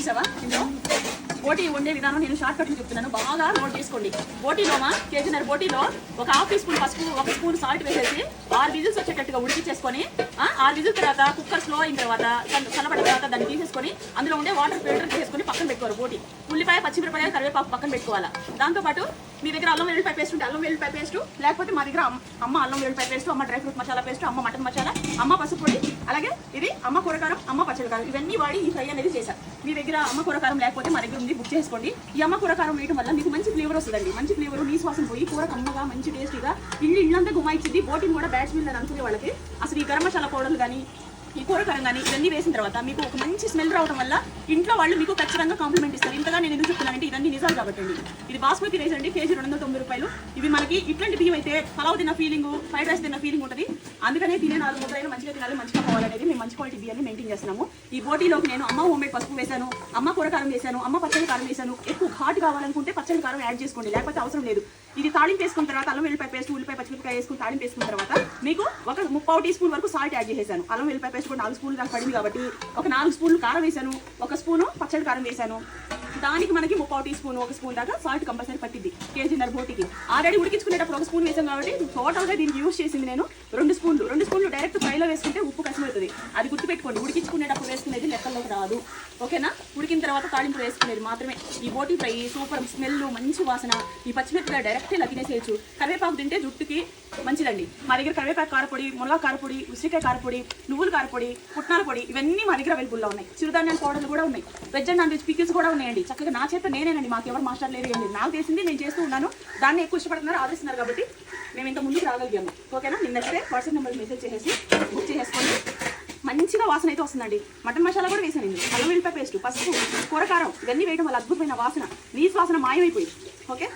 చూసావా ఇందులో బోటీ వండే విధానం నేను షార్ట్ కట్లు చెప్తున్నాను, బాగా నోట్ చేసుకోండి. బోటీలోమా కేజీన్నర బోటీలో ఒక హాఫ్ టీ స్పూన్ పసుపు, 1 స్పూన్ సాల్ట్ వేసేసి 6 విజిల్స్ వచ్చేటట్టుగా ఉడికించేసుకొని 6 విజిల్ తర్వాత కుక్కర్ స్లో అయిన తర్వాత చల్లబడిన తర్వాత దాన్ని తీసేసుకొని అందులో ఉండే వాటర్ ఫిల్టర్ చేసుకొని పక్కన పెట్టుకోవాలి. బోటీ, ఉల్లిపాయ, పచ్చిమిరపకాయ, కరివేపాకు పక్కన పెట్టుకోవాలా. దాంతోపాటు మీ దగ్గర అల్లం వెల్లుల్లిపాయ పేస్ట్ ఉంటే అల్లం వెల్లుల్లిపాయ పేస్ట్, లేకపోతే మా దగ్గర అమ్మ అల్లం వెల్లుల్లిపాయ పేస్ట్, అమ్మ డ్రై ఫ్రూట్ మసాలా పేస్ట్, అమ్మ మటన్ మసాలా, అమ్మ పసుపు పొడి, అలాగే ఇది అమ్మ కూరకారం, అమ్మ పచ్చడి కారం, ఇవన్నీ వాడి ఈ ఫ్రై అనేది చేశారు. మీ దగ్గర అమ్మ కూరకారం లేకపోతే మా దగ్గర ఉంది, బుక్ చేసుకోండి. ఈ అమ్మ కూరకారం వేయడం వల్ల మీకు మంచి ఫ్లేవర్ వస్తుందండి. మంచి ఫ్లేవర్, నీ శ్వాసం పోయి కూర కమ్మగా మంచి టేస్టీగా ఇళ్ళంతా గుమాయించింది. బోటిని కూడా బ్యాచ్ మిల్ అని అనుకునే వాళ్ళకి అసలు ఈ గరం మసాలా పౌడర్లు కానీ ఈ కూరకారం కానీ ఇవన్నీ వేసిన తర్వాత మీకు ఒక మంచి స్మెల్ రావడం వల్ల ఇంట్లో వాళ్ళు మీకు ఖచ్చితంగా కాంప్లిమెంట్ ఇస్తారు. ఇంతగా నేను ఎందుకు చెప్తున్నానంటే ఇవన్నీ నిజాలు కాబట్టి. ఇది బాస్మతి రైస్ అండి, కేజీ 290 రూపాయలు. ఇవి మనకి ఇట్లాంటి బియ్యం అయితే పలావ్ తిన్న ఫీలింగ్, ఫ్రైడ్ రైస్ తిన్న ఫీలింగ్ ఉంటుంది. అందుకనే తినే 4 ముద్దలైనా మంచిగా తినాలి, మంచిగా పోవాలనేది మేము మంచి క్వాలిటీ బియ్యాన్ని మెయింటైన్ చేస్తున్నాము. ఈ బోటీలోకి నేను అమ్మ హోమ్మేడ్ పసుపు వేసాను, అమ్మ కూరకారం వేసాను, అమ్మ పచ్చడి కారం వేసాను. ఎక్కువ ఘాటు కావాలనుకుంటే పచ్చడి కారం యాడ్ చేసుకోండి, లేకపోతే అవసరం లేదు. ఇది తాళింపు వేసుకున్న తర్వాత అల్లం వెల్లిపాయ పేస్ట్, ఉల్లిపాయ, పచ్చిమిరపకాయ వేసుకుని తాళింపు వేసుకున్న తర్వాత మీకు ఒక 3/4 టీ స్పూన్ వరకు సాల్ట్ యాడ్ చేసేసాను. అల్లం వెల్లిపాయ పేస్ట్ కూడా 4 స్పూన్లు దాకా పడింది కాబట్టి ఒక 4 స్పూన్లు కారం వేసాను, 1 స్పూను పచ్చడి కారం వేసాను. దానికి మనకి 3/4 టీ స్పూన్, 1 స్పూన్ దాకా సాల్ట్ కంపల్సరీ పట్టింది కేజీన్నర బోటికి. ఆల్రెడీ ఉడికించుకునేటప్పుడు 1 స్పూన్ వేసాం కాబట్టి టోటల్గా దీనికి యూజ్ చేసింది నేను 2 స్పూన్లు డైరెక్ట్ ఫ్రైలో వేసుకుంటే ఉప్పు కసిమవుతుంది. అది గుర్తుపెట్టుకోండి, ఉడికించుకునేటప్పుడు వేసుకునేది లెక్కల్లోకి రాదు, ఓకేనా? ఉడికిన తర్వాత తాళింపు వేసుకునేది మాత్రమే. ఈ బోటీ ఫ్రై సూపర్ స్మెల్, మంచి వాసన. ఈ పచ్చిమిరపకాయ డైరెక్ట్ ఇలా తినేసేయచ్చు. కరివేపాకు తింటే జుట్టుకి మంచిదండి. మా దగ్గర కరివేపాకు కారపొడి, మునగా కారపొడి, ఉసిరికాయ కారపొడి, నువ్వుల కారపొడి, పుట్నాల పొడి ఇవన్నీ మా దగ్గర అవైలబుల్లో ఉన్నాయి. చిరుధాన్యాల పౌడర్లు కూడా ఉన్నాయి, veg and non veg pickles కూడా ఉన్నాయండి. చక్కగా నా చేత నేనేనండి, మాకు ఎవరు మాస్టర్ లేరు, ఏం లేదు. నాకు తెలిసింది నేను చేస్తూ ఉన్నాను, దాన్ని ఎక్కువ ఇష్టపడుతున్నారు, ఆదరిస్తున్నారు కాబట్టి మేము ఇంత ముందుకు రాగలిగాము, ఓకేనా? నిన్నైతే వాట్సాప్ నెంబర్ మెసేజ్ చేసేసి బుక్ చేసేసుకోండి. మంచిగా వాసన అయితే వస్తుందండి. మటన్ మసాలా కూడా వేసాను, అల్లం వెల్లిపాయ పేస్ట్, పసుపు, కూరకారం ఇవన్నీ వేయడం వల్ల అద్భుతమైన వాసన, నీ వాసన మాయమైపోయింది. ఓకే.